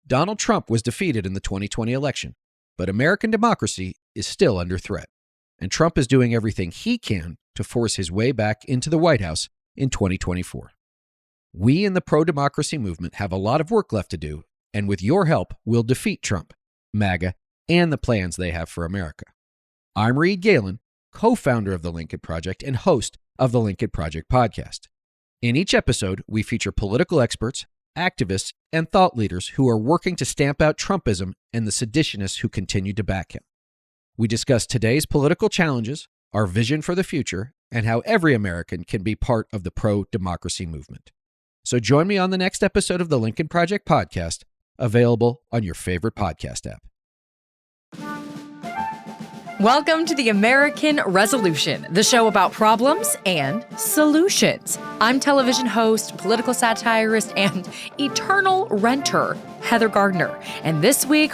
Donald Trump was defeated in the 2020 election, but American democracy is still under threat, and Trump is doing everything he can to force his way back into the White House in 2024. We in the pro-democracy movement have a lot of work left to do, and with your help, we'll defeat Trump, MAGA, and the plans they have for America. I'm Reed Galen, co-founder of the Lincoln Project and host of the Lincoln Project podcast. In each episode, we feature political experts, activists, and thought leaders who are working to stamp out Trumpism and the seditionists who continue to back him. We discuss today's political challenges, our vision for the future, and how every American can be part of the pro-democracy movement. So join me on the next episode of the Lincoln Project podcast, available on your favorite podcast app. Welcome to the American Resolution, the show about problems and solutions. I'm television host, political satirist, and eternal renter, Heather Gardner. And this week,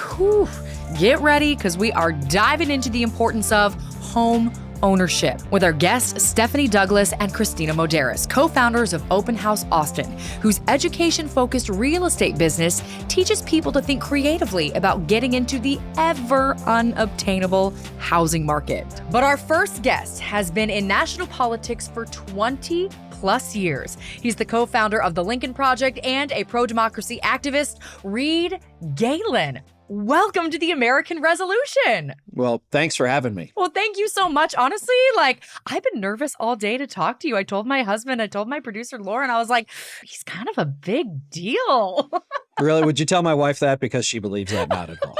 get ready because we are diving into the importance of home ownership with our guests, Stephanie Douglas and Kristina Modares, co-founders of Open House Austin, whose education-focused real estate business teaches people to think creatively about getting into the ever unobtainable housing market. But our first guest has been in national politics for 20 plus years. He's the co-founder of the Lincoln Project and a pro-democracy activist, Reed Galen. Welcome to the American Resolution. Well, thanks for having me. Well, thank you so much. Honestly, I've been nervous all day to talk to you. I told my husband, I told my producer, Lauren, I was like, he's kind of a big deal. Really? Would you tell my wife that? Because she believes that not at all.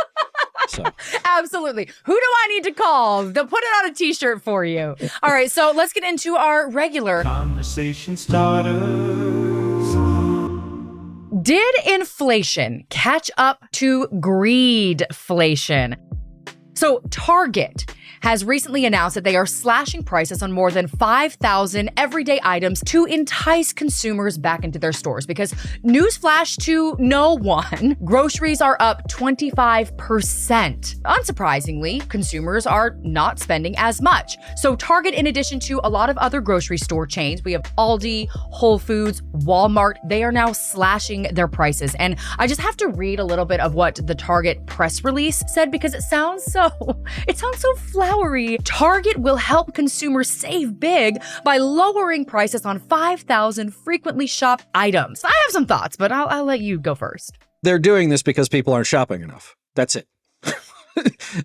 So. Absolutely. Who do I need to call? They'll put it on a t-shirt for you. All right, so let's get into our regular conversation starter. Did inflation catch up to greedflation? So Target has recently announced that they are slashing prices on more than 5,000 everyday items to entice consumers back into their stores. Because newsflash to no one, groceries are up 25%. Unsurprisingly, consumers are not spending as much. So Target, in addition to a lot of other grocery store chains, we have Aldi, Whole Foods, Walmart, they are now slashing their prices. And I just have to read a little bit of what the Target press release said because it sounds so flowery. Target will help consumers save big by lowering prices on 5,000 frequently shopped items. I have some thoughts, but I'll let you go first. They're doing this because people aren't shopping enough. That's it.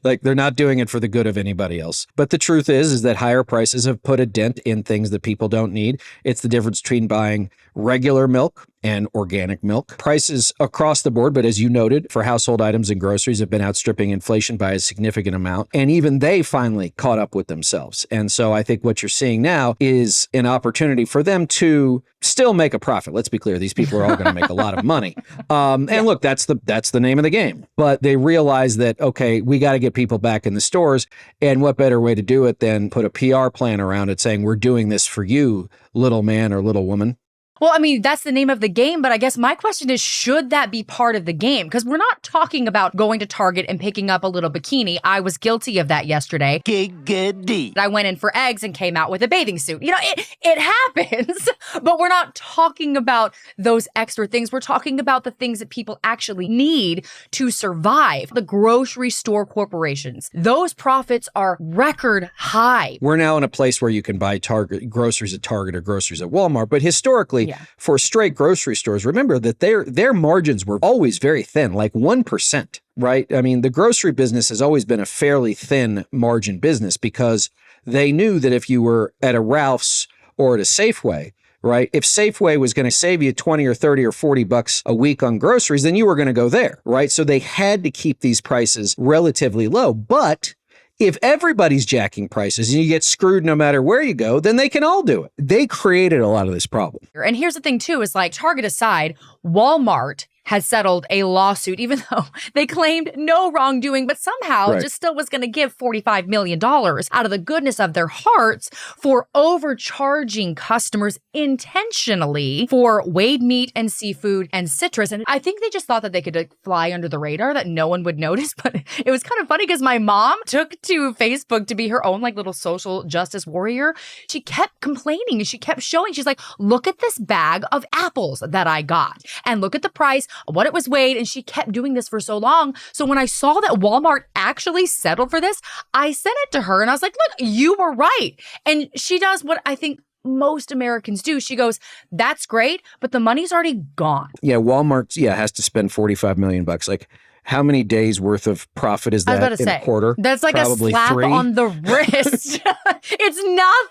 They're not doing it for the good of anybody else. But the truth is that higher prices have put a dent in things that people don't need. It's the difference between buying regular milk and organic milk. Prices across the board, but as you noted, for household items and groceries have been outstripping inflation by a significant amount. And even they finally caught up with themselves. And so I think what you're seeing now is an opportunity for them to still make a profit. Let's be clear. These people are all going to make a lot of money. And look, that's the name of the game. But they realize that, okay, we got to get people back in the stores. And what better way to do it than put a PR plan around it saying, we're doing this for you, little man or little woman. Well, I mean, that's the name of the game, but I guess my question is, should that be part of the game? Because we're not talking about going to Target and picking up a little bikini. I was guilty of that yesterday. Giggity. I went in for eggs and came out with a bathing suit. You know, it happens, but we're not talking about those extra things. We're talking about the things that people actually need to survive. The grocery store corporations, those profits are record high. We're now in a place where you can buy groceries at Target or groceries at Walmart, but historically, for straight grocery stores, remember that their margins were always very thin, like 1%, right? I mean, the grocery business has always been a fairly thin margin business because they knew that if you were at a Ralph's or at a Safeway, right? If Safeway was going to save you 20 or 30 or 40 bucks a week on groceries, then you were going to go there, right? So they had to keep these prices relatively low. But if everybody's jacking prices and you get screwed no matter where you go, then they can all do it. They created a lot of this problem. And here's the thing, too, is Target aside, Walmart has settled a lawsuit, even though they claimed no wrongdoing, but somehow just still was going to give $45 million out of the goodness of their hearts for overcharging customers intentionally for weighed meat and seafood and citrus. And I think they just thought that they could fly under the radar, that no one would notice. But it was kind of funny because my mom took to Facebook to be her own little social justice warrior. She kept complaining and she kept showing. She's like, look at this bag of apples that I got and look at the price what it was weighed. And she kept doing this for so long. So when I saw that Walmart actually settled for this, I sent it to her and I was like, look, you were right. And she does what I think most Americans do. She goes, that's great, but the money's already gone. Yeah, Walmart, has to spend $45 million. Like, how many days worth of profit is that in a quarter? That's like Probably a slap 3. on the wrist. It's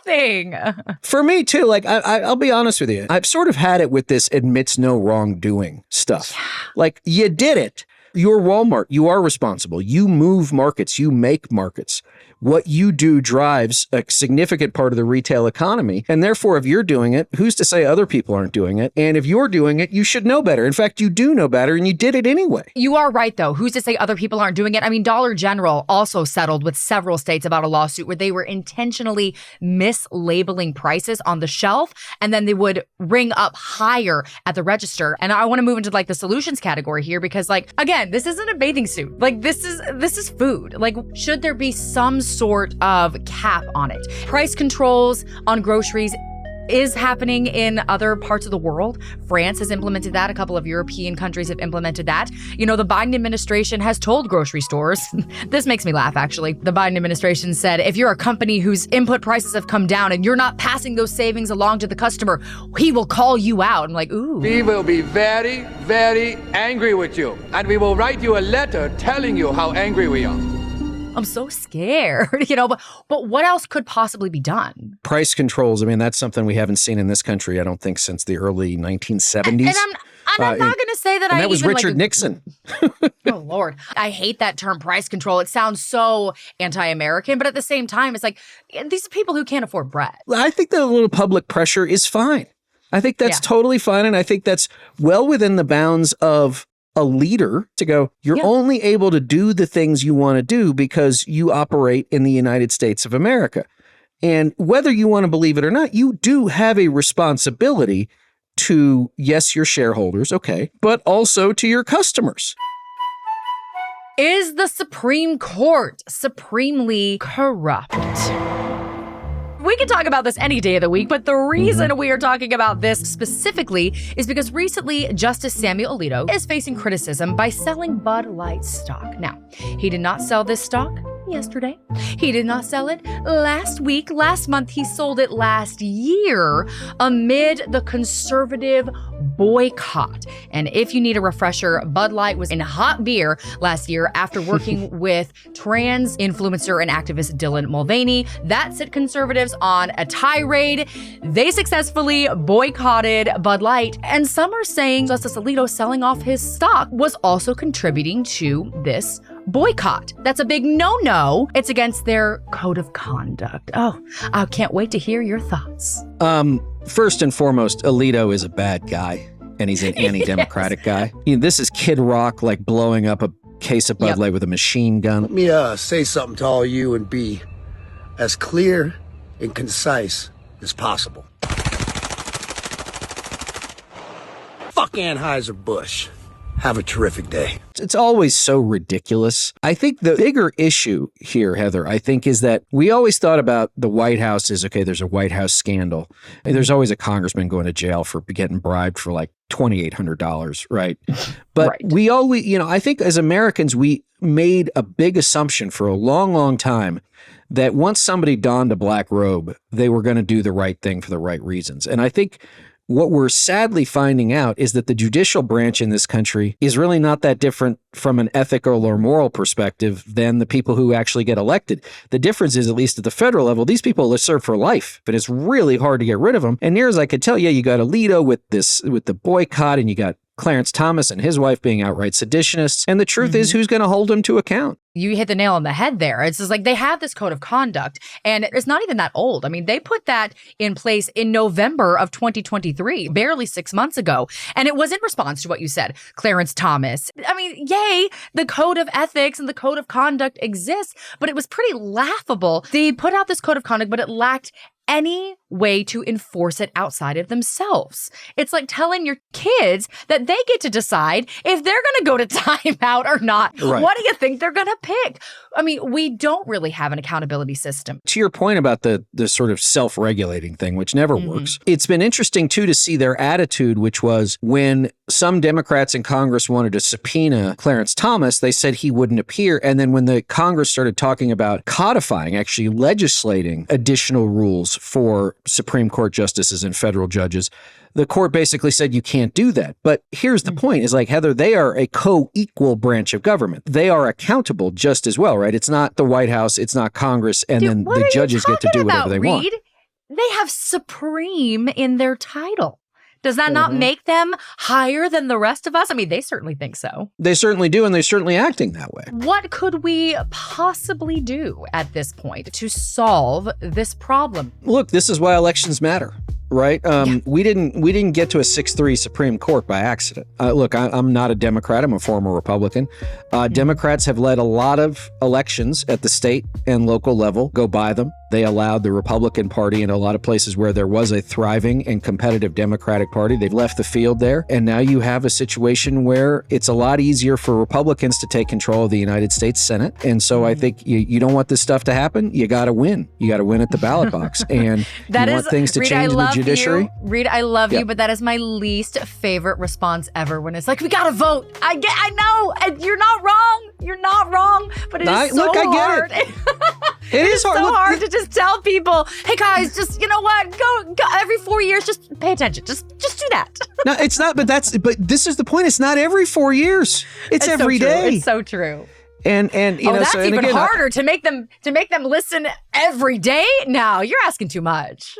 nothing. For me, too. Like, I'll be honest with you. I've sort of had it with this admits no wrongdoing stuff. Yeah. Like, you did it. You're Walmart. You are responsible. You move markets. You make markets. What you do drives a significant part of the retail economy. And therefore, if you're doing it, who's to say other people aren't doing it? And if you're doing it, you should know better. In fact, you do know better and you did it anyway. You are right, though. Who's to say other people aren't doing it? I mean, Dollar General also settled with several states about a lawsuit where they were intentionally mislabeling prices on the shelf, and then they would ring up higher at the register. And I want to move into like the solutions category here because, like, again, this isn't a bathing suit. Like, this is food. Like, should there be some sort of cap on it? Price controls on groceries is happening in other parts of the world. France has implemented that. A couple of European countries have implemented that. You know, the Biden administration has told grocery stores, this makes me laugh actually. The Biden administration said, if you're a company whose input prices have come down and you're not passing those savings along to the customer, he will call you out. I'm like, ooh. We will be very, very angry with you. And we will write you a letter telling you how angry we are. I'm so scared, but what else could possibly be done? Price controls. I mean, that's something we haven't seen in this country, I don't think, since the early 1970s. And I'm not going to say that that was Richard Nixon. Oh, Lord. I hate that term price control. It sounds so anti-American, but at the same time, it's like, these are people who can't afford bread. I think that a little public pressure is fine. I think that's totally fine. And I think that's well within the bounds of a leader to go, you're only able to do the things you want to do because you operate in the United States of America. And whether you want to believe it or not, you do have a responsibility to, yes, your shareholders, okay, but also to your customers. Is the Supreme Court supremely corrupt? We can talk about this any day of the week, but the reason we are talking about this specifically is because recently Justice Samuel Alito is facing criticism by selling Bud Light stock. Now, he did not sell this stock yesterday. He did not sell it last week. Last month, he sold it last year amid the conservative boycott. And if you need a refresher, Bud Light was in hot beer last year after working with trans influencer and activist Dylan Mulvaney. That set conservatives on a tirade. They successfully boycotted Bud Light. And some are saying Justice Alito selling off his stock was also contributing to this boycott. That's a big no-no. It's against their code of conduct. Oh, I can't wait to hear your thoughts. First and foremost, Alito is a bad guy, and he's an anti-democratic guy. This is Kid Rock, like blowing up a case of Bud Light with a machine gun. Let me say something to all you and be as clear and concise as possible. Fuck Anheuser-Busch. Have a terrific day. It's always so ridiculous. I think the bigger issue here, Heather, is that we always thought about the White House as, okay, there's a White House scandal. And there's always a congressman going to jail for getting bribed for like $2,800, right? But we always, I think as Americans, we made a big assumption for a long, long time that once somebody donned a black robe, they were going to do the right thing for the right reasons. And I think what we're sadly finding out is that the judicial branch in this country is really not that different from an ethical or moral perspective than the people who actually get elected. The difference is, at least at the federal level, these people are served for life, but it's really hard to get rid of them. And near as I could tell, you got Alito with the boycott, and you got Clarence Thomas and his wife being outright seditionists. And the truth is, who's going to hold him to account? You hit the nail on the head there. It's just like they have this code of conduct, and it's not even that old. I mean, they put that in place in November of 2023, barely 6 months ago. And it was in response to what you said, Clarence Thomas. I mean, yay, the code of ethics and the code of conduct exists, but it was pretty laughable. They put out this code of conduct, but it lacked any way to enforce it outside of themselves. It's like telling your kids that they get to decide if they're going to go to timeout or not. Right. What do you think they're going to pick. I mean, we don't really have an accountability system. To your point about the sort of self-regulating thing, which never works, it's been interesting, too, to see their attitude, which was when some Democrats in Congress wanted to subpoena Clarence Thomas, they said he wouldn't appear. And then when the Congress started talking about codifying, actually legislating additional rules for Supreme Court justices and federal judges, the court basically said you can't do that. But here's the point is like, Heather, they are a co-equal branch of government. They are accountable just as well, right? It's not the White House, it's not Congress, and then the judges get to do whatever they want. They have supreme in their title. Does that not make them higher than the rest of us? I mean, they certainly think so. They certainly do, and they're certainly acting that way. What could we possibly do at this point to solve this problem? Look, this is why elections matter. Right? We didn't get to a 6-3 Supreme Court by accident. Look, I'm not a Democrat. I'm a former Republican. Democrats have led a lot of elections at the state and local level go by them. They allowed the Republican Party in a lot of places where there was a thriving and competitive Democratic Party. They've left the field there. And now you have a situation where it's a lot easier for Republicans to take control of the United States Senate. And so I think you don't want this stuff to happen. You got to win. You got to win at the ballot box. And you want things to change in the judiciary. Reed, I love you, but that is my least favorite response ever when it's like, we got to vote. I know. And you're not wrong. You're not wrong. But it is so hard. It is hard. So hard to just tell people, hey guys, just, you know what, go every 4 years, just pay attention. Just do that. No, it's not, but this is the point. It's not every 4 years. It's every day. It's so true. And you know, that's so, even again, harder to make them listen every day. Now you're asking too much.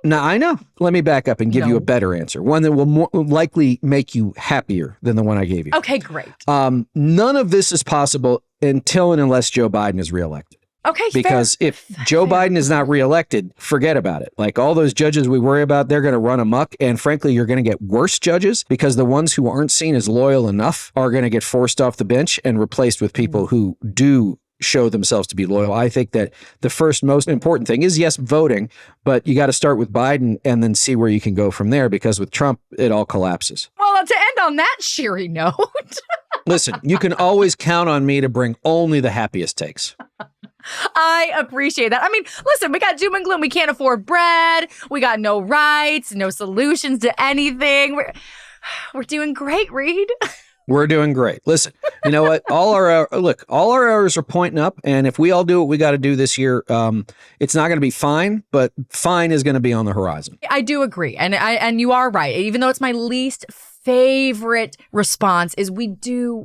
No, I know. Let me back up and give you a better answer. One that will more likely make you happier than the one I gave you. Okay, great. None of this is possible until and unless Joe Biden is reelected. Okay, because if Joe Biden is not reelected, forget about it. Like all those judges we worry about, they're going to run amok. And frankly, you're going to get worse judges because the ones who aren't seen as loyal enough are going to get forced off the bench and replaced with people who do show themselves to be loyal. I think that the first most important thing is, yes, voting, but you got to start with Biden and then see where you can go from there, because with Trump, it all collapses. Well, to end on that cheery note. Listen, you can always count on me to bring only the happiest takes. I appreciate that. I mean, listen, we got doom and gloom. We can't afford bread. We got no rights, no solutions to anything. We're doing great, Reed. We're doing great. Listen, you know what? All our arrows are pointing up, and if we all do what we got to do this year, it's not going to be fine, but fine is going to be on the horizon. I do agree, and you are right. Even though it's my least favorite response is we do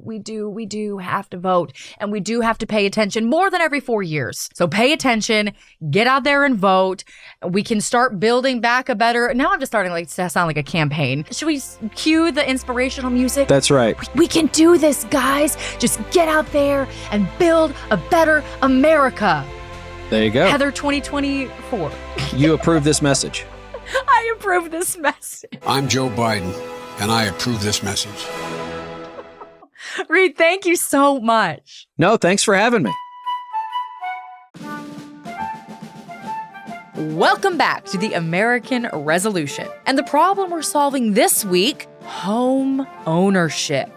have to vote, and we do have to pay attention more than every 4 years. So pay attention, get out there and vote. We can start building back a better. Now I'm just starting to sound like a campaign. Should we cue the inspirational music? That's right. We can do this, guys. Just get out there and build a better America. There you go. Heather 2024. You approve this message. I approve this message. I'm Joe Biden, and I approve this message. Reed, thank you so much. No, thanks for having me. Welcome back to the American Resolution. And the problem we're solving this week, home ownership.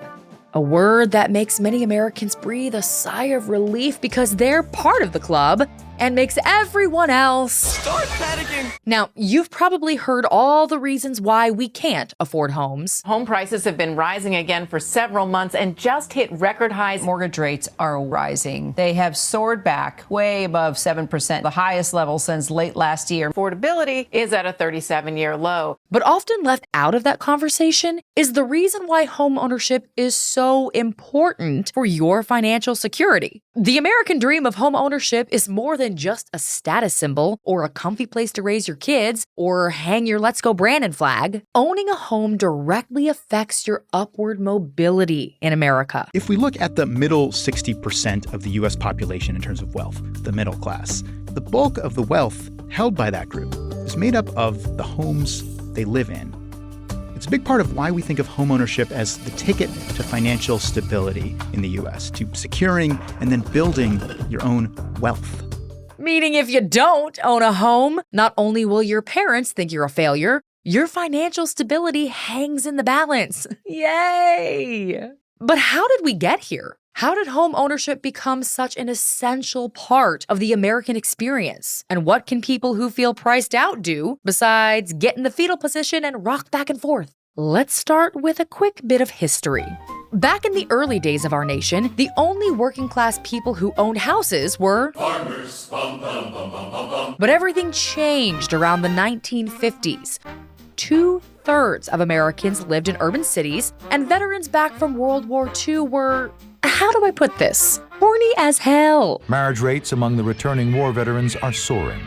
A word that makes many Americans breathe a sigh of relief because they're part of the club and makes everyone else start panicking. Now, you've probably heard all the reasons why we can't afford homes. Home prices have been rising again for several months and just hit record highs. Mortgage rates are rising. They have soared back way above 7%, the highest level since late last year. Affordability is at a 37-year low. But often left out of that conversation is the reason why home ownership is so important for your financial security. The American dream of home ownership is more than just a status symbol or a comfy place to raise your kids or hang your Let's Go Brandon flag. Owning a home directly affects your upward mobility in America. If we look at the middle 60% of the U.S. population in terms of wealth, the middle class, the bulk of the wealth held by that group is made up of the homes they live in. It's a big part of why we think of homeownership as the ticket to financial stability in the U.S., to securing and then building your own wealth. Meaning if you don't own a home, not only will your parents think you're a failure, your financial stability hangs in the balance. Yay! But how did we get here? How did home ownership become such an essential part of the American experience? And what can people who feel priced out do besides get in the fetal position and rock back and forth? Let's start with a quick bit of history. Back in the early days of our nation, the only working class people who owned houses were farmers. But everything changed around the 1950s. 2/3 of Americans lived in urban cities, and veterans back from World War II were, how do I put this, horny as hell. Marriage rates among the returning war veterans are soaring.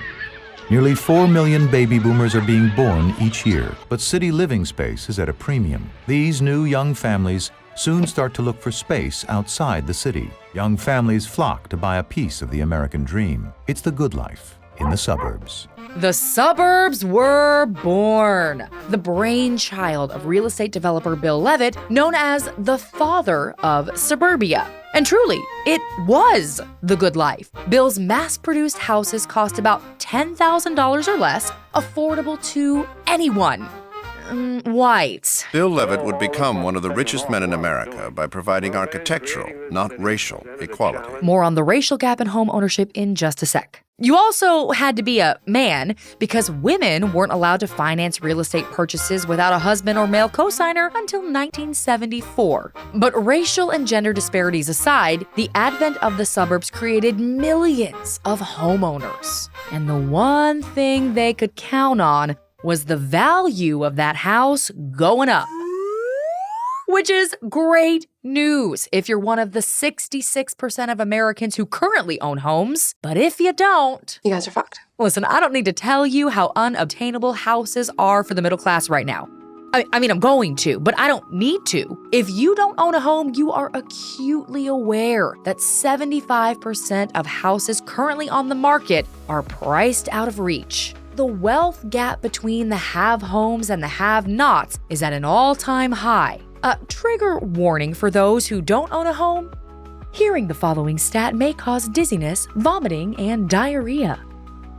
Nearly 4 million baby boomers are being born each year, but city living space is at a premium. These new young families soon start to look for space outside the city. Young families flock to buy a piece of the American dream. It's the good life in the suburbs. The suburbs were born. The brainchild of real estate developer Bill Levitt, known as the father of suburbia. And truly, it was the good life. Bill's mass-produced houses cost about $10,000 or less, affordable to anyone. White. Bill Levitt would become one of the richest men in America by providing architectural, not racial, equality. More on the racial gap in home ownership in just a sec. You also had to be a man because women weren't allowed to finance real estate purchases without a husband or male cosigner until 1974. But racial and gender disparities aside, the advent of the suburbs created millions of homeowners. And the one thing they could count on was the value of that house going up. Which is great news if you're one of the 66% of Americans who currently own homes. But if you don't, you guys are fucked. Listen, I don't need to tell you how unobtainable houses are for the middle class right now. I mean, I'm going to, but I don't need to. If you don't own a home, you are acutely aware that 75% of houses currently on the market are priced out of reach. The wealth gap between the have homes and the have-nots is at an all-time high. A trigger warning for those who don't own a home: hearing the following stat may cause dizziness, vomiting, and diarrhea.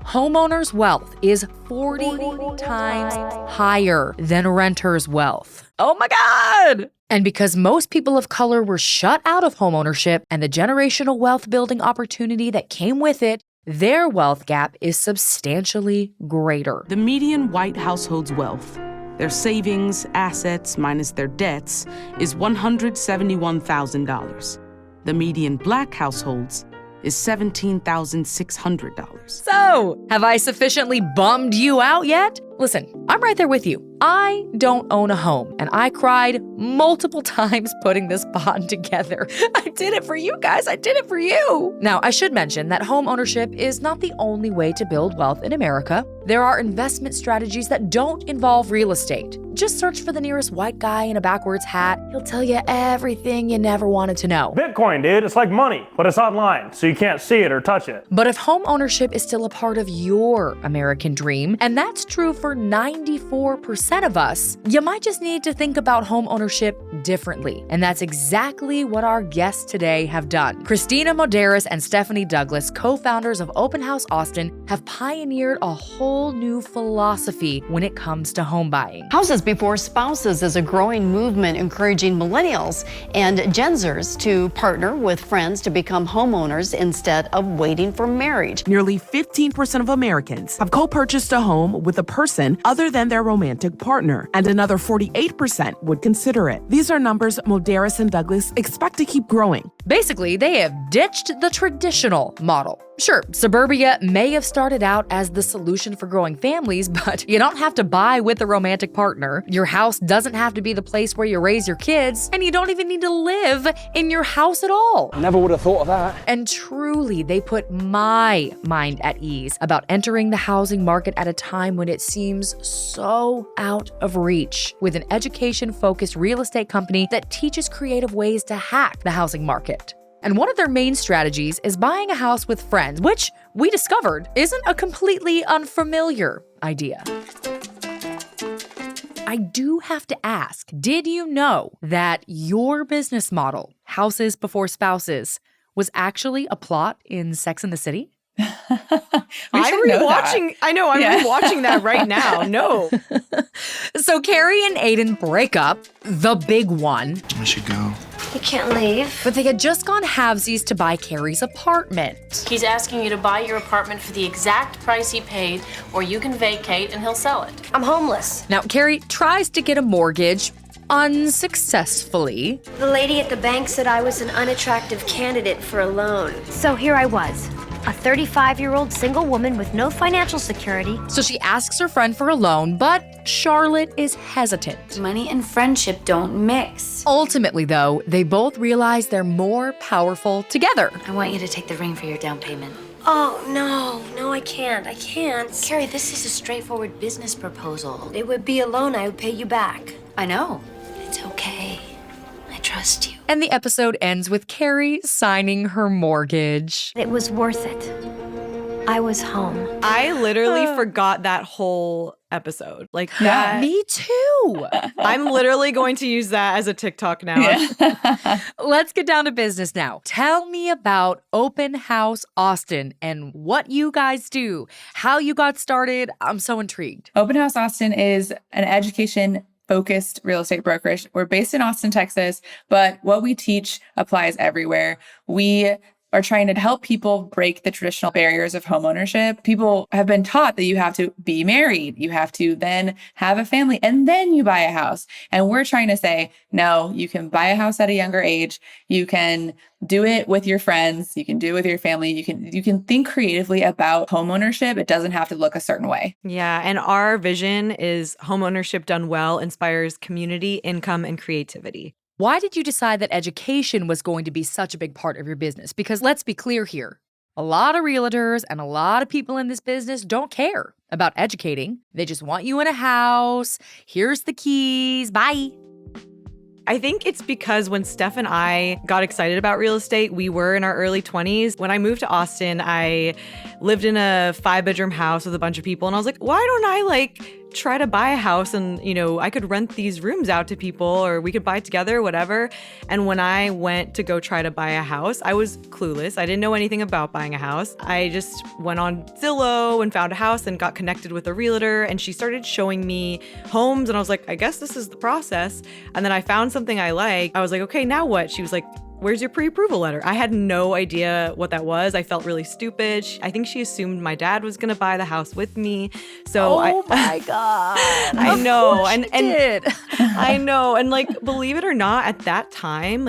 Homeowners' wealth is 40 times higher than renters' wealth. Oh my God! And because most people of color were shut out of homeownership and the generational wealth building opportunity that came with it, their wealth gap is substantially greater. The median white household's wealth, their savings, assets minus their debts, is $171,000. The median black households is $17,600. So, have I sufficiently bummed you out yet? Listen, I'm right there with you. I don't own a home, and I cried multiple times putting this bond together. I did it for you guys. I did it for you. Now, I should mention that home ownership is not the only way to build wealth in America. There are investment strategies that don't involve real estate. Just search for the nearest white guy in a backwards hat. He'll tell you everything you never wanted to know. Bitcoin, dude, it's like money, but it's online, so you can't see it or touch it. But if home ownership is still a part of your American dream, and that's true for 94% of us, you might just need to think about home ownership differently. And that's exactly what our guests today have done. Kristina Modares and Stephanie Douglas, co-founders of Open House Austin, have pioneered a whole new philosophy when it comes to home buying. Houses Before Spouses is a growing movement encouraging millennials and Gen Zers to partner with friends to become homeowners instead of waiting for marriage. Nearly 15% of Americans have co-purchased a home with a person other than their romantic partner, and another 48% would consider it. These are numbers Modares and Douglas expect to keep growing. Basically, they have ditched the traditional model. Sure, suburbia may have started out as the solution for growing families, but you don't have to buy with a romantic partner. Your house doesn't have to be the place where you raise your kids, and you don't even need to live in your house at all. I never would have thought of that. And truly, they put my mind at ease about entering the housing market at a time when it seems so out of reach, with an education-focused real estate company that teaches creative ways to hack the housing market. And one of their main strategies is buying a house with friends, which we discovered isn't a completely unfamiliar idea. I do have to ask, did you know that your business model, Houses Before Spouses, was actually a plot in Sex and the City? I'm rewatching that right now. No. So Carrie and Aiden break up, the big one. I should go. You can't leave. But they had just gone halvesies to buy Carrie's apartment. He's asking you to buy your apartment for the exact price he paid, or you can vacate and he'll sell it. I'm homeless. Now, Carrie tries to get a mortgage unsuccessfully. The lady at the bank said I was an unattractive candidate for a loan. So here I was, a 35-year-old single woman with no financial security. So she asks her friend for a loan, but Charlotte is hesitant. Money and friendship don't mix. Ultimately, though, they both realize they're more powerful together. I want you to take the ring for your down payment. Oh, no, I can't. Carrie, this is a straightforward business proposal. It would be a loan I would pay you back. I know. It's okay. I trust you. And the episode ends with Carrie signing her mortgage. It was worth it. I was home. I literally forgot that whole episode. Like that. Me too. I'm literally going to use that as a TikTok now. Yeah. Let's get down to business now. Tell me about Open House Austin and what you guys do, how you got started. I'm so intrigued. Open House Austin is an education-focused real estate brokerage. We're based in Austin, Texas, but what we teach applies everywhere. We are trying to help people break the traditional barriers of homeownership. People have been taught that you have to be married, you have to then have a family, and then you buy a house. And we're trying to say, no, you can buy a house at a younger age. You can do it with your friends. You can do it with your family. You can think creatively about homeownership. It doesn't have to look a certain way. Yeah. And our vision is homeownership done well inspires community, income, and creativity. Why did you decide that education was going to be such a big part of your business? Because let's be clear here. A lot of realtors and a lot of people in this business don't care about educating. They just want you in a house. Here's the keys. Bye. I think it's because when Steph and I got excited about real estate, we were in our early 20s. When I moved to Austin, I lived in a 5-bedroom house with a bunch of people. And I was like, why don't I try to buy a house and, I could rent these rooms out to people or we could buy together, whatever. And when I went to go try to buy a house, I was clueless. I didn't know anything about buying a house. I just went on Zillow and found a house and got connected with a realtor, and she started showing me homes, and I was like, I guess this is the process. And then I found something I liked. I was like, okay, now what? She was like, where's your pre-approval letter? I had no idea what that was. I felt really stupid. I think she assumed my dad was going to buy the house with me. So my God. I know. And did. I know. And believe it or not, at that time,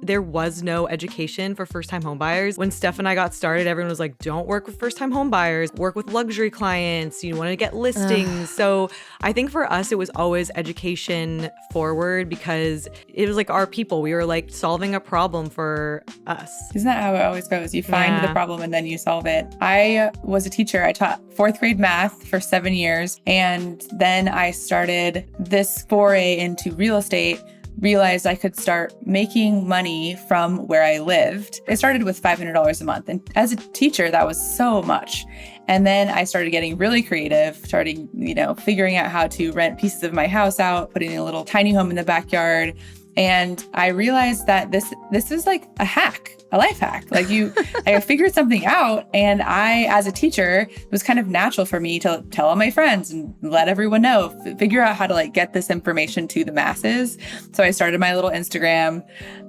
there was no education for first-time home buyers. When Steph and I got started, everyone was like, don't work with first-time home buyers, work with luxury clients. You want to get listings. So I think for us, it was always education forward because it was our people. We were solving a problem for us. Isn't that how it always goes? You find the problem and then you solve it. I was a teacher. I taught 4th grade math for 7 years. And then I started this foray into real estate, realized I could start making money from where I lived. It started with $500 a month. And as a teacher, that was so much. And then I started getting really creative, starting, figuring out how to rent pieces of my house out, putting a little tiny home in the backyard. And I realized that this is like a hack, a life hack. I figured something out, and I, as a teacher, it was kind of natural for me to tell all my friends and let everyone know, figure out how to get this information to the masses. So I started my little Instagram.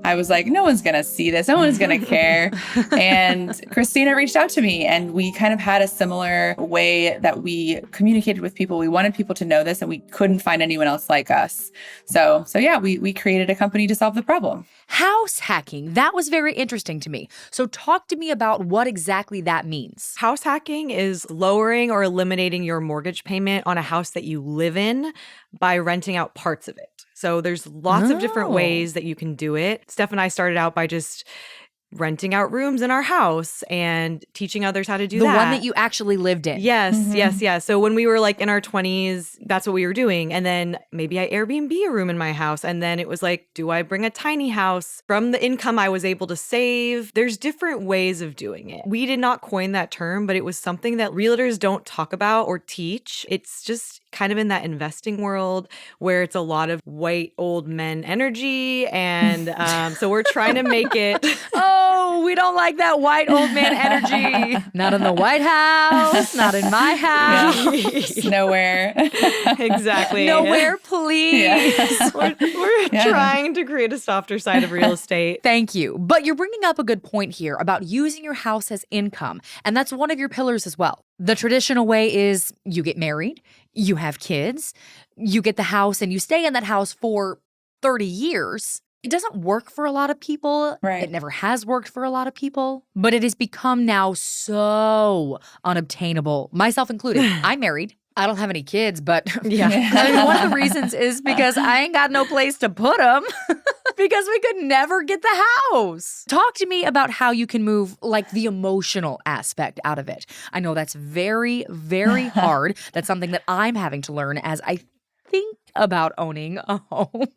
I was like, no one's going to see this. No one's going to care. And Kristina reached out to me, and we kind of had a similar way that we communicated with people. We wanted people to know this, and we couldn't find anyone else like us. So yeah, we created a company to solve the problem. House hacking. That was very interesting to me. So talk to me about what exactly that means. House hacking is lowering or eliminating your mortgage payment on a house that you live in by renting out parts of it. So there's lots of different ways that you can do it. Steph and I started out by just renting out rooms in our house and teaching others how to do that. The one that you actually lived in. Yes, yes. So when we were in our 20s, that's what we were doing. And then maybe I Airbnb a room in my house. And then it was do I bring a tiny house? From the income I was able to save, there's different ways of doing it. We did not coin that term, but it was something that realtors don't talk about or teach. It's just kind of in that investing world where it's a lot of white old men energy. And so we're trying to make it... Oh, No, we don't like that white old man energy. Not in the White House, not in my house. Nowhere. Exactly. Nowhere, please. Yeah. We're trying to create a softer side of real estate. Thank you. But you're bringing up a good point here about using your house as income. And that's one of your pillars as well. The traditional way is you get married, you have kids, you get the house, and you stay in that house for 30 years. It doesn't work for a lot of people. Right. It never has worked for a lot of people. But it has become now so unobtainable, myself included. I'm married. I don't have any kids, but Yeah. I mean, one of the reasons is because I ain't got no place to put them because we could never get the house. Talk to me about how you can move like the emotional aspect out of it. I know that's very, very hard. That's something that I'm having to learn as I think about owning a home.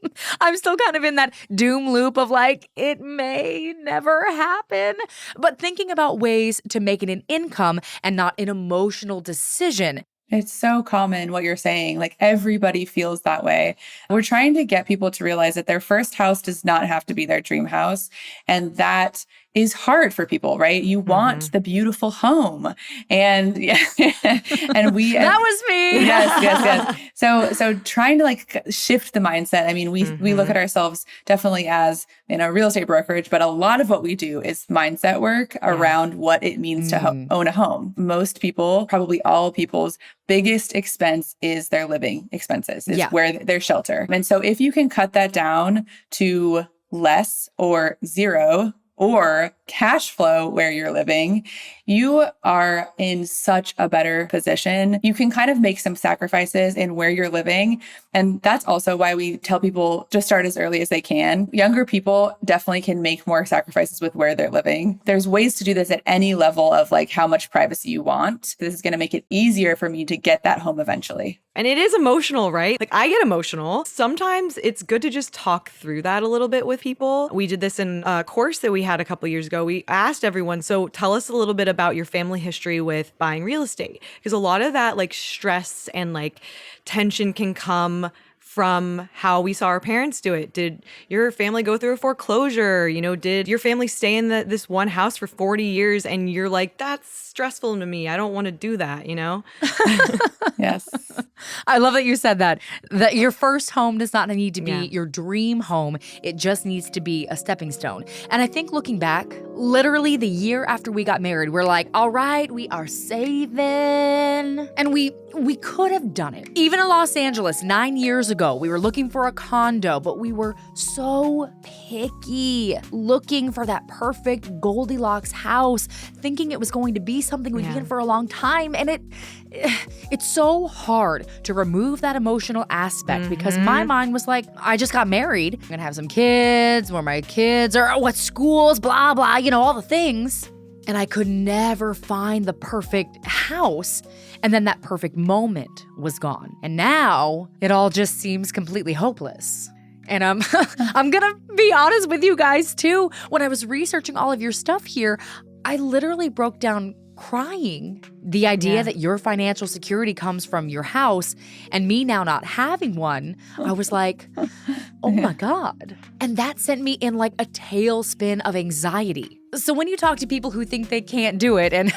I'm still kind of in that doom loop of like, it may never happen, but thinking about ways to make it an income and not an emotional decision. It's so common what you're saying. Like everybody feels that way. We're trying to get people to realize that their first house does not have to be their dream house. And that is hard for people, right? You want the beautiful home. And and we That was me. Yes. So trying to like shift the mindset. I mean, we look at ourselves definitely as in a real estate brokerage, but a lot of what we do is mindset work around what it means to own a home. Most people, probably all people's biggest expense is their living expenses, is where their shelter. And so if you can cut that down to less or zero, or cash flow where you're living, you are in such a better position. You can kind of make some sacrifices in where you're living. And that's also why we tell people to start as early as they can. Younger people definitely can make more sacrifices with where they're living. There's ways to do this at any level of like how much privacy you want. This is going to make it easier for me to get that home eventually. And it is emotional, right? Like I get emotional. Sometimes it's good to just talk through that a little bit with people. We did this in a course that we had a couple years ago. We asked everyone, so tell us a little bit about your family history with buying real estate. Because a lot of that like stress and like tension can come from how we saw our parents do it. Did your family go through a foreclosure? You know, did your family stay in this one house for 40 years and you're like, that's stressful to me. I don't want to do that, you know? Yes. I love that you said that your first home does not need to be your dream home. It just needs to be a stepping stone. And I think looking back, literally the year after we got married, we're like, all right, we are saving. And we could have done it. Even in Los Angeles 9 years ago, we were looking for a condo, but we were so picky, looking for that perfect Goldilocks house, thinking it was going to be something we'd be in for a long time. And it's so hard to remove that emotional aspect because my mind was like, I just got married. I'm gonna have some kids, where my kids are, what schools, blah, blah, you know, all the things. And I could never find the perfect house. And then that perfect moment was gone. And now it all just seems completely hopeless. And I'm gonna be honest with you guys too. When I was researching all of your stuff here, I literally broke down crying. The idea that your financial security comes from your house and me now not having one, I was like, oh my God. And that sent me in like a tailspin of anxiety. So when you talk to people who think they can't do it, and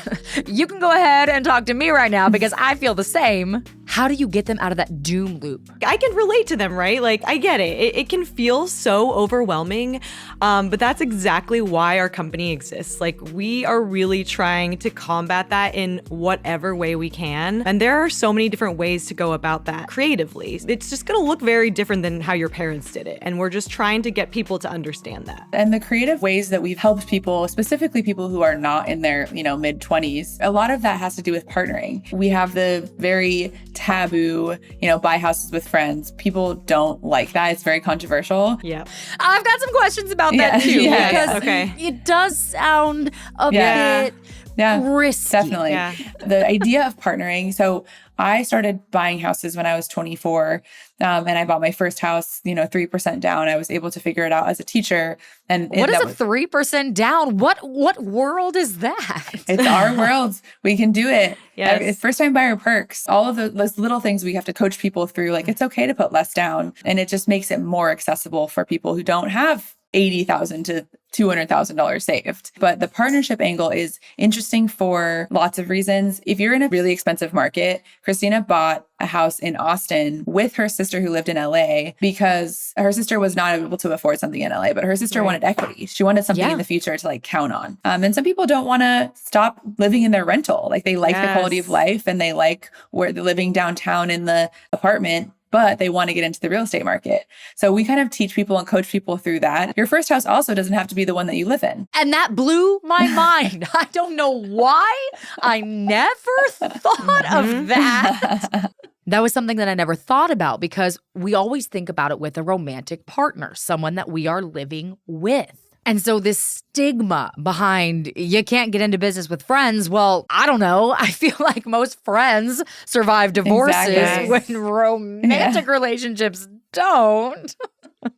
you can go ahead and talk to me right now because I feel the same, how do you get them out of that doom loop? I can relate to them, right? Like, I get it. It can feel so overwhelming, but that's exactly why our company exists. Like, we are really trying to combat that in whatever way we can. And there are so many different ways to go about that creatively. It's just gonna look very different than how your parents did it. And we're just trying to get people to understand that. And the creative ways that we've helped people, specifically people who are not in their, mid-20s, a lot of that has to do with partnering. We have the very taboo, buy houses with friends. People don't like that. It's very controversial. Yeah. I've got some questions about that too. Because it does sound a bit risky. Definitely. Yeah. The idea of partnering. So I started buying houses when I was 24, and I bought my first house, 3% down. I was able to figure it out as a teacher. And what is a 3% down? What world is that? It's our world. We can do it. Yes. First time buyer perks, all of those little things we have to coach people through. Like, it's okay to put less down, and it just makes it more accessible for people who don't have $80,000 to $200,000 saved. But the partnership angle is interesting for lots of reasons. If you're in a really expensive market, Kristina bought a house in Austin with her sister who lived in LA because her sister was not able to afford something in LA, but her sister wanted equity. She wanted something in the future to like count on. And some people don't want to stop living in their rental. Like they like the quality of life and they like where they're living downtown in the apartment, but they want to get into the real estate market. So we kind of teach people and coach people through that. Your first house also doesn't have to be the one that you live in. And that blew my mind. I don't know why. I never thought of that. That was something that I never thought about because we always think about it with a romantic partner, someone that we are living with. And so this stigma behind you can't get into business with friends, well, I don't know. I feel like most friends survive divorces when romantic relationships don't.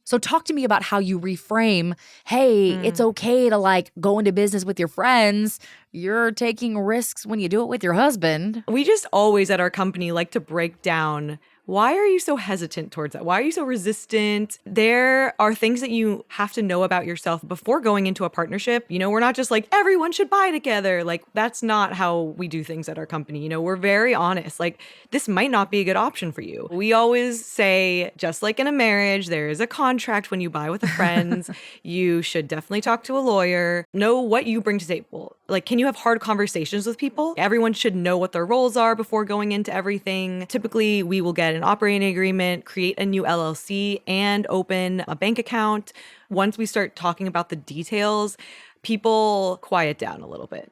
So talk to me about how you reframe, hey, it's okay to like go into business with your friends. You're taking risks when you do it with your husband. We just always at our company like to break down, why are you so hesitant towards that? Why are you so resistant? There are things that you have to know about yourself before going into a partnership. You know, we're not just like, everyone should buy together. Like, that's not how we do things at our company. You know, we're very honest. Like, this might not be a good option for you. We always say, just like in a marriage, there is a contract when you buy with a friend. You should definitely talk to a lawyer. Know what you bring to the table. Like, can you have hard conversations with people? Everyone should know what their roles are before going into everything. Typically, we will get an operating agreement, create a new LLC, and open a bank account. Once we start talking about the details, people quiet down a little bit.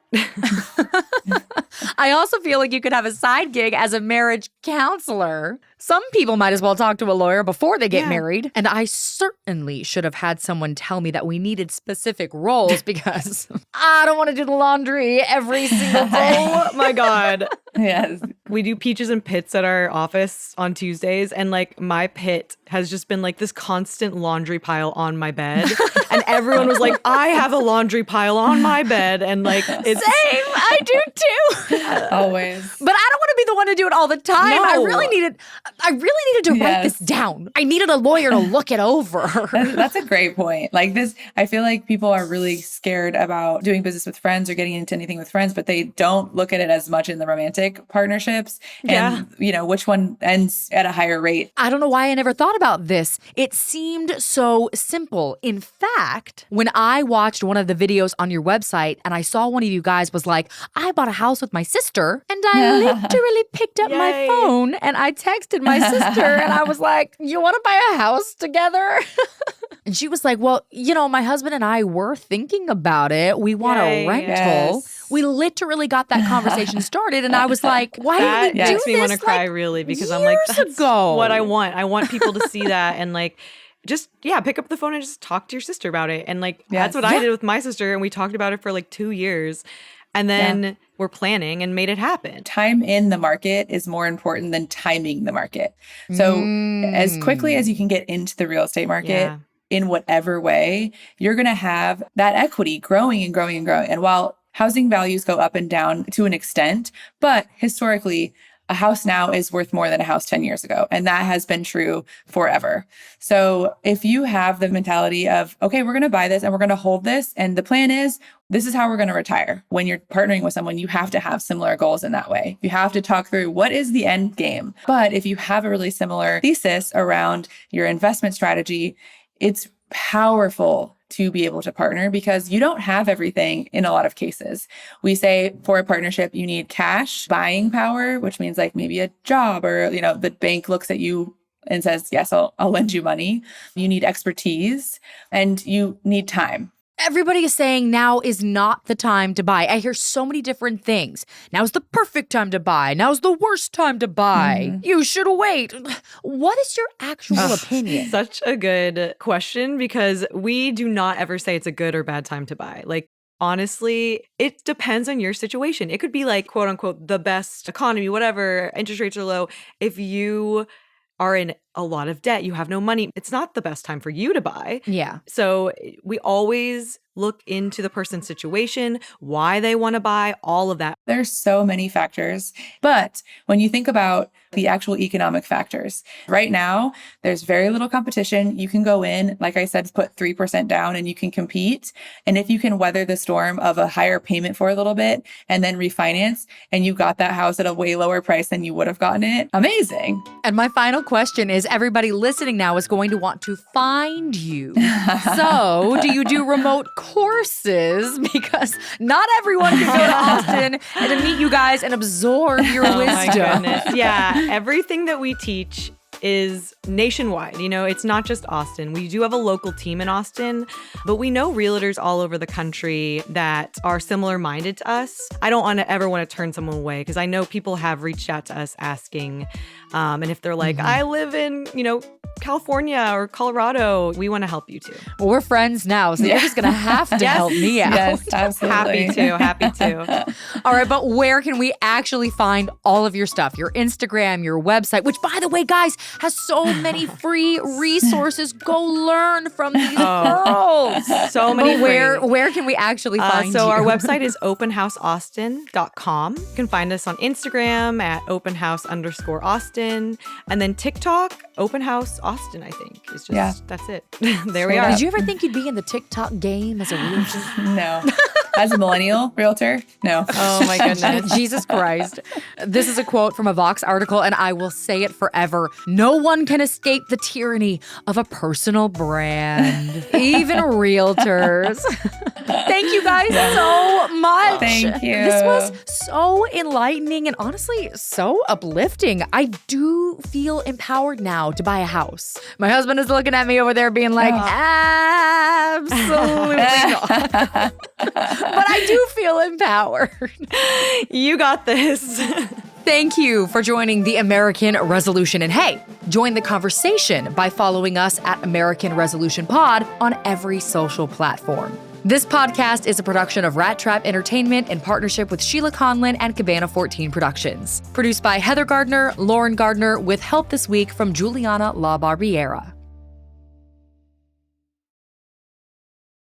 I also feel like you could have a side gig as a marriage counselor. Some people might as well talk to a lawyer before they get married. And I certainly should have had someone tell me that we needed specific roles because I don't want to do the laundry every single day. Oh my God. Yes. We do peaches and pits at our office on Tuesdays. And like my pit has just been like this constant laundry pile on my bed. And everyone was like, I have a laundry pile on my bed. And like, it's same. I do too. Always. But I don't want to be the one to do it all the time. No. I really needed to write this down. I needed a lawyer to look it over. That's a great point. Like this, I feel like people are really scared about doing business with friends or getting into anything with friends, but they don't look at it as much in the romantic partnerships. And, you know, which one ends at a higher rate. I don't know why I never thought about this. It seemed so simple. In fact, when I watched one of the videos on your website and I saw one of you guys was like, I bought a house with my sister, and I literally picked up my phone and I texted my sister and I was like, you want to buy a house together? And she was like, well, you know, my husband and I were thinking about it. We want a rental. Yes. We literally got that conversation started and I was like, why did we do this? Makes me want to cry really because I'm like, that's what I want. I want people to see that and like, just, pick up the phone and just talk to your sister about it. And like, that's what I did with my sister. And we talked about it for like 2 years. And then we're planning and made it happen. Time in the market is more important than timing the market. So as quickly as you can get into the real estate market in whatever way, you're going to have that equity growing and growing and growing. And while housing values go up and down to an extent, but historically, a house now is worth more than a house 10 years ago. And that has been true forever. So if you have the mentality of, okay, we're going to buy this and we're going to hold this. And the plan is, this is how we're going to retire. When you're partnering with someone, you have to have similar goals in that way. You have to talk through what is the end game. But if you have a really similar thesis around your investment strategy, it's powerful to be able to partner because you don't have everything in a lot of cases. We say for a partnership, you need cash, buying power, which means like maybe a job or, you know, the bank looks at you and says, yes, I'll lend you money. You need expertise and you need time. Everybody is saying now is not the time to buy. I hear so many different things. Now's the perfect time to buy. Now's the worst time to buy. You should wait. What is your actual opinion? Such a good question because we do not ever say it's a good or bad time to buy. Like, honestly, it depends on your situation. It could be like, quote unquote, the best economy, whatever, interest rates are low. If you are in a lot of debt, you have no money, it's not the best time for you to buy. Yeah. So we always look into the person's situation, why they want to buy, all of that. There's so many factors. But when you think about the actual economic factors, right now, there's very little competition. You can go in, like I said, put 3% down and you can compete. And if you can weather the storm of a higher payment for a little bit and then refinance, and you got that house at a way lower price than you would have gotten it, amazing. And my final question is, everybody listening now is going to want to find you. So do you do remote courses? Because not everyone can go to Austin and to meet you guys and absorb your wisdom. My goodness. Yeah, everything that we teach is nationwide. You know, it's not just Austin. We do have a local team in Austin, but we know realtors all over the country that are similar minded to us. I don't ever want to turn someone away, because I know people have reached out to us asking, and if they're like, I live in, California or Colorado, we want to help you too. Well, we're friends now, so you're just going to have to help me out. Yes, absolutely. Happy to. All right, but where can we actually find all of your stuff? Your Instagram, your website, which, by the way, guys, has so many free resources. Go learn from these girls. So many free. Where can we actually find you? So our website is openhouseaustin.com. You can find us on Instagram at openhouse_Austin, and then TikTok, openhouse Austin, I think. It's just, that's it. There we are. Did you ever think you'd be in the TikTok game as a realtor? No. As a millennial realtor? No. Oh my goodness. Jesus Christ. This is a quote from a Vox article, and I will say it forever. No one can escape the tyranny of a personal brand, even realtors. Thank you guys so much. Thank you. This was so enlightening and honestly so uplifting. I do feel empowered now to buy a house. My husband is looking at me over there being like, absolutely not. But I do feel empowered. You got this. Thank you for joining the American Resolution. And hey, join the conversation by following us at American Resolution Pod on every social platform. This podcast is a production of Rat Trap Entertainment in partnership with Sheila Conlin and Cabana 14 Productions. Produced by Heather Gardner, Lauren Gardner, with help this week from Juliana La Barbiera.